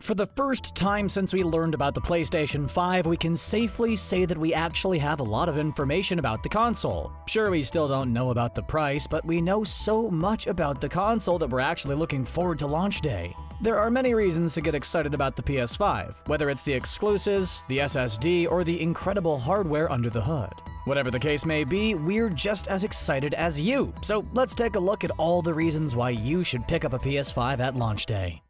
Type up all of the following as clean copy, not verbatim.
For the first time since we learned about the PlayStation 5, we can safely say that we actually have a lot of information about the console. Sure, we still don't know about the price, but we know so much about the console that we're actually looking forward to launch day. There are many reasons to get excited about the PS5, whether it's the exclusives, the SSD, or the incredible hardware under the hood. Whatever the case may be, we're just as excited as you, so let's take a look at all the reasons why you should pick up a PS5 at launch day.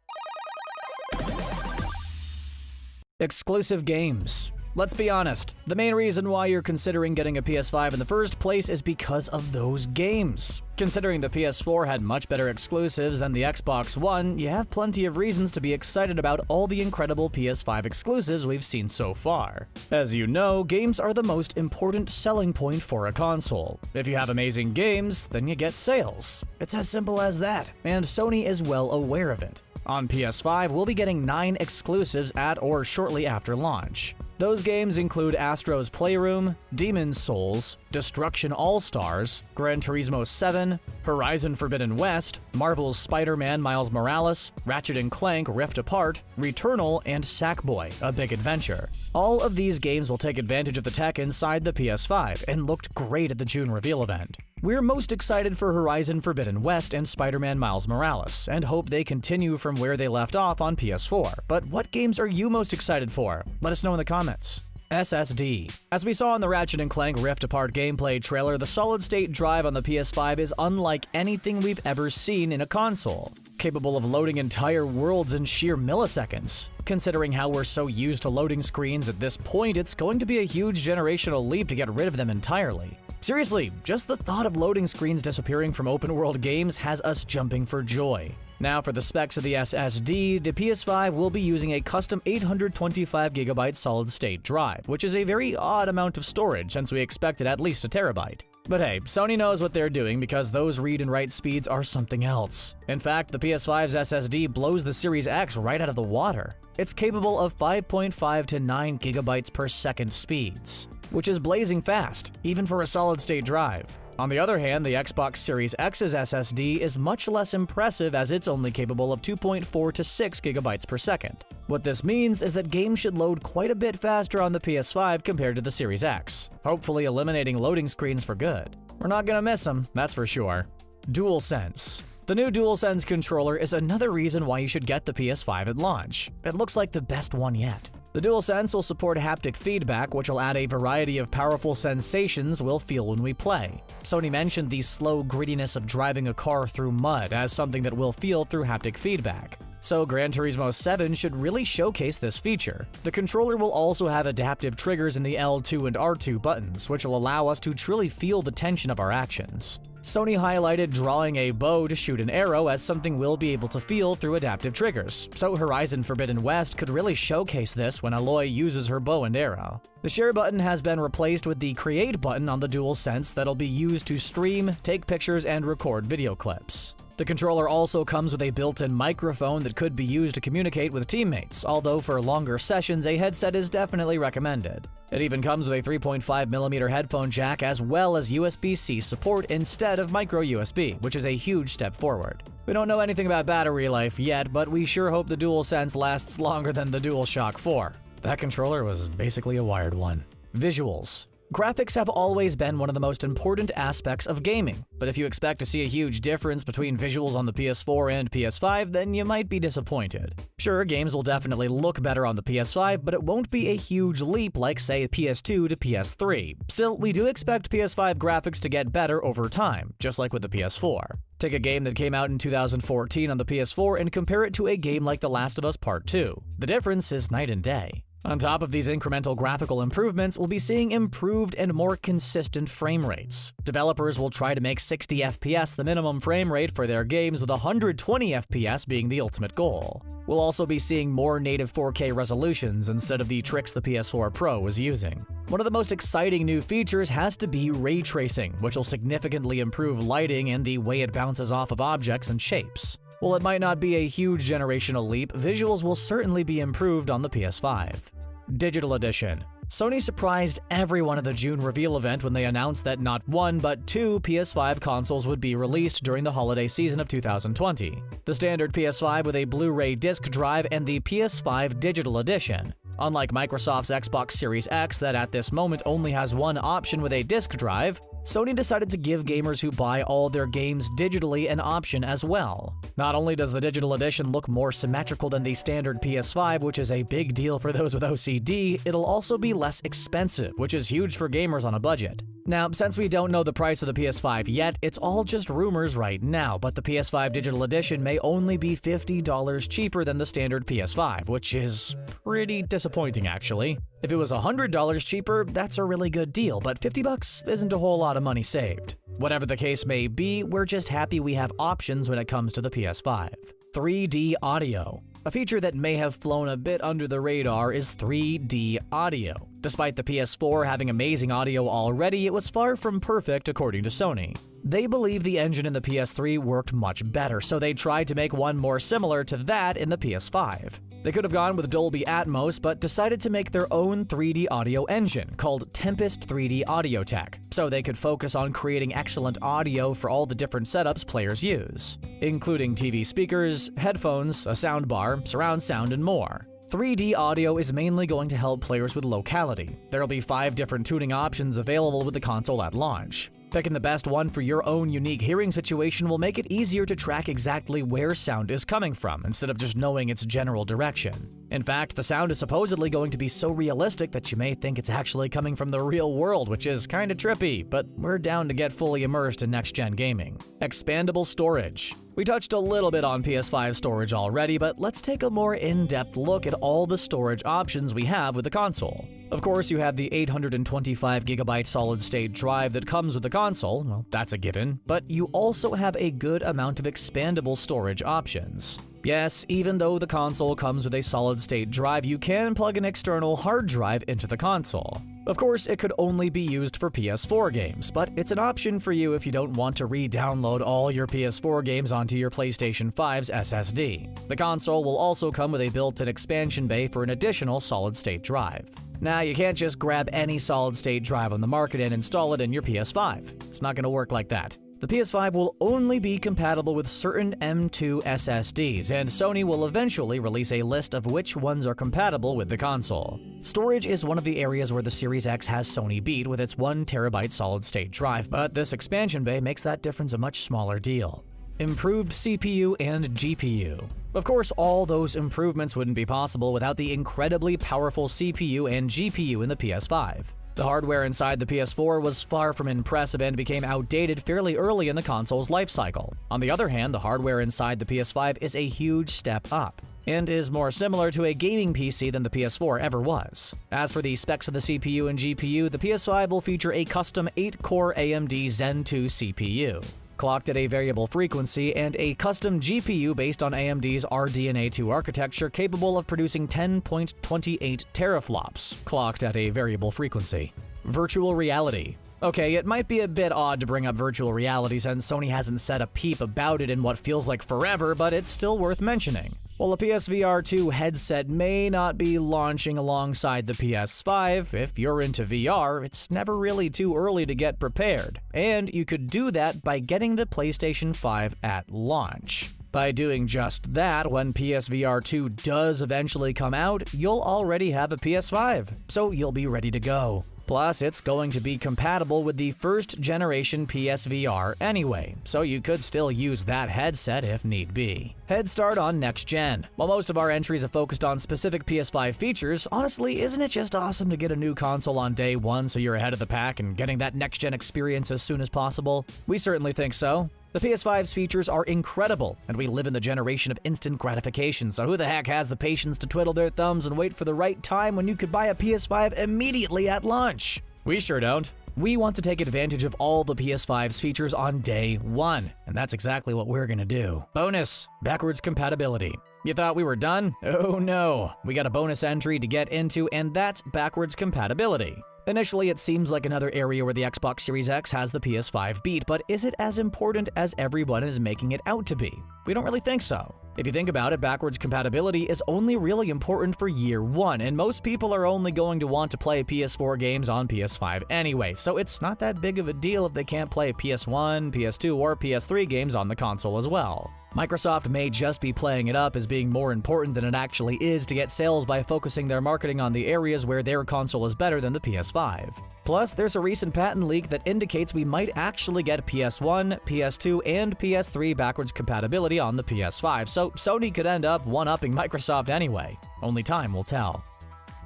Exclusive games. Let's be honest, the main reason why you're considering getting a PS5 in the first place is because of those games. Considering the PS4 had much better exclusives than the Xbox One, you have plenty of reasons to be excited about all the incredible PS5 exclusives we've seen so far. As you know, games are the most important selling point for a console. If you have amazing games, then you get sales. It's as simple as that, and Sony is well aware of it. On PS5, we'll be getting 9 exclusives at or shortly after launch. Those games include Astro's Playroom, Demon's Souls, Destruction All-Stars, Gran Turismo 7, Horizon Forbidden West, Marvel's Spider-Man Miles Morales, Ratchet & Clank Rift Apart, Returnal, and Sackboy: A Big Adventure. All of these games will take advantage of the tech inside the PS5 and looked great at the June reveal event. We're most excited for Horizon Forbidden West and Spider-Man Miles Morales, and hope they continue from where they left off on PS4. But what games are you most excited for? Let us know in the comments. SSD. As we saw in the Ratchet & Clank Rift Apart gameplay trailer, the solid-state drive on the PS5 is unlike anything we've ever seen in a console, capable of loading entire worlds in sheer milliseconds. Considering how we're so used to loading screens at this point, it's going to be a huge generational leap to get rid of them entirely. Seriously, just the thought of loading screens disappearing from open-world games has us jumping for joy. Now for the specs of the SSD, the PS5 will be using a custom 825GB solid-state drive, which is a very odd amount of storage since we expected at least a terabyte. But hey, Sony knows what they're doing because those read and write speeds are something else. In fact, the PS5's SSD blows the Series X right out of the water. It's capable of 5.5 to 9 GB per second speeds, which is blazing fast, even for a solid-state drive. On the other hand, the Xbox Series X's SSD is much less impressive as it's only capable of 2.4 to 6 GB per second. What this means is that games should load quite a bit faster on the PS5 compared to the Series X, hopefully eliminating loading screens for good. We're not gonna miss them, that's for sure. DualSense. The new DualSense controller is another reason why you should get the PS5 at launch. It looks like the best one yet. The DualSense will support haptic feedback, which will add a variety of powerful sensations we'll feel when we play. Sony mentioned the slow grittiness of driving a car through mud as something that we'll feel through haptic feedback. So Gran Turismo 7 should really showcase this feature. The controller will also have adaptive triggers in the L2 and R2 buttons, which will allow us to truly feel the tension of our actions. Sony highlighted drawing a bow to shoot an arrow as something we'll be able to feel through adaptive triggers, so Horizon Forbidden West could really showcase this when Aloy uses her bow and arrow. The share button has been replaced with the create button on the DualSense that'll be used to stream, take pictures, and record video clips. The controller also comes with a built-in microphone that could be used to communicate with teammates, although for longer sessions a headset is definitely recommended. It even comes with a 3.5mm headphone jack as well as USB-C support instead of micro USB, which is a huge step forward. We don't know anything about battery life yet, but we sure hope the DualSense lasts longer than the DualShock 4. That controller was basically a wired one. Visuals. Graphics have always been one of the most important aspects of gaming, but if you expect to see a huge difference between visuals on the PS4 and PS5, then you might be disappointed. Sure, games will definitely look better on the PS5, but it won't be a huge leap like, say, PS2 to PS3. Still, we do expect PS5 graphics to get better over time, just like with the PS4. Take a game that came out in 2014 on the PS4 and compare it to a game like The Last of Us Part 2. The difference is night and day. On top of these incremental graphical improvements, we'll be seeing improved and more consistent frame rates. Developers will try to make 60 FPS the minimum frame rate for their games, with 120 FPS being the ultimate goal. We'll also be seeing more native 4K resolutions instead of the tricks the PS4 Pro was using. One of the most exciting new features has to be ray tracing, which will significantly improve lighting and the way it bounces off of objects and shapes. While it might not be a huge generational leap, visuals will certainly be improved on the PS5. Digital Edition. Sony surprised everyone at the June reveal event when they announced that not one but two PS5 consoles would be released during the holiday season of 2020. The standard PS5 with a Blu-ray disc drive and the PS5 Digital Edition. Unlike Microsoft's Xbox Series X that at this moment only has one option with a disc drive, Sony decided to give gamers who buy all their games digitally an option as well. Not only does the Digital Edition look more symmetrical than the standard PS5, which is a big deal for those with OCD, it'll also be less expensive, which is huge for gamers on a budget. Now, since we don't know the price of the PS5 yet, it's all just rumors right now, but the PS5 Digital Edition may only be $50 cheaper than the standard PS5, which is pretty disappointing actually. If it was $100 cheaper, that's a really good deal, but $50 isn't a whole lot of money saved. Whatever the case may be, we're just happy we have options when it comes to the PS5. 3D audio. A feature that may have flown a bit under the radar is 3D audio. Despite the PS4 having amazing audio already, it was far from perfect according to Sony. They believe the engine in the PS3 worked much better, so they tried to make one more similar to that in the PS5. They could have gone with Dolby Atmos, but decided to make their own 3D audio engine called Tempest 3D Audio Tech, so they could focus on creating excellent audio for all the different setups players use, including TV speakers, headphones, a soundbar, surround sound, and more. 3D audio is mainly going to help players with locality. There'll be 5 different tuning options available with the console at launch. Picking the best one for your own unique hearing situation will make it easier to track exactly where sound is coming from, instead of just knowing its general direction. In fact, the sound is supposedly going to be so realistic that you may think it's actually coming from the real world, which is kinda trippy, but we're down to get fully immersed in next-gen gaming. Expandable storage. We touched a little bit on PS5 storage already, but let's take a more in-depth look at all the storage options we have with the console. Of course, you have the 825GB solid-state drive that comes with the console, well, that's a given, but you also have a good amount of expandable storage options. Yes, even though the console comes with a solid-state drive, you can plug an external hard drive into the console. Of course, it could only be used for PS4 games, but it's an option for you if you don't want to re-download all your PS4 games onto your PlayStation 5's SSD. The console will also come with a built-in expansion bay for an additional solid-state drive. Now, you can't just grab any solid-state drive on the market and install it in your PS5. It's not going to work like that. The PS5 will only be compatible with certain M.2 SSDs, and Sony will eventually release a list of which ones are compatible with the console. Storage is one of the areas where the Series X has Sony beat with its 1TB solid-state drive, but this expansion bay makes that difference a much smaller deal. Improved CPU and GPU. Of course, all those improvements wouldn't be possible without the incredibly powerful CPU and GPU in the PS5. The hardware inside the PS4 was far from impressive and became outdated fairly early in the console's lifecycle. On the other hand, the hardware inside the PS5 is a huge step up, and is more similar to a gaming PC than the PS4 ever was. As for the specs of the CPU and GPU, the PS5 will feature a custom 8-core AMD Zen 2 CPU, clocked at a variable frequency, and a custom GPU based on AMD's RDNA 2 architecture capable of producing 10.28 teraflops, clocked at a variable frequency. Virtual reality. Okay, it might be a bit odd to bring up virtual reality since Sony hasn't said a peep about it in what feels like forever, but it's still worth mentioning. While the PSVR 2 headset may not be launching alongside the PS5, if you're into VR, it's never really too early to get prepared. And you could do that by getting the PlayStation 5 at launch. By doing just that, when PSVR 2 does eventually come out, you'll already have a PS5, so you'll be ready to go. Plus, it's going to be compatible with the first-generation PSVR anyway, so you could still use that headset if need be. Head start on next-gen. While most of our entries have focused on specific PS5 features, honestly, isn't it just awesome to get a new console on day one so you're ahead of the pack and getting that next-gen experience as soon as possible? We certainly think so. The PS5's features are incredible, and we live in the generation of instant gratification, so who the heck has the patience to twiddle their thumbs and wait for the right time when you could buy a PS5 immediately at launch? We sure don't. We want to take advantage of all the PS5's features on day one, and that's exactly what we're gonna do. Bonus: backwards compatibility. You thought we were done? Oh no, we got a bonus entry to get into, and that's backwards compatibility. Initially, it seems like another area where the Xbox Series X has the PS5 beat, but is it as important as everyone is making it out to be? We don't really think so. If you think about it, backwards compatibility is only really important for year one, and most people are only going to want to play PS4 games on PS5 anyway, so it's not that big of a deal if they can't play PS1, PS2, or PS3 games on the console as well. Microsoft may just be playing it up as being more important than it actually is to get sales by focusing their marketing on the areas where their console is better than the PS5. Plus, there's a recent patent leak that indicates we might actually get PS1, PS2, and PS3 backwards compatibility on the PS5, so Sony could end up one-upping Microsoft anyway. Only time will tell.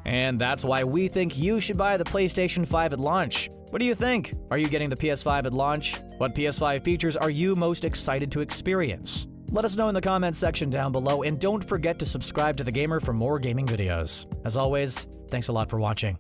And that's why we think you should buy the PlayStation 5 at launch. What do you think? Are you getting the PS5 at launch? What PS5 features are you most excited to experience? Let us know in the comments section down below, and don't forget to subscribe to The Gamer for more gaming videos. As always, thanks a lot for watching.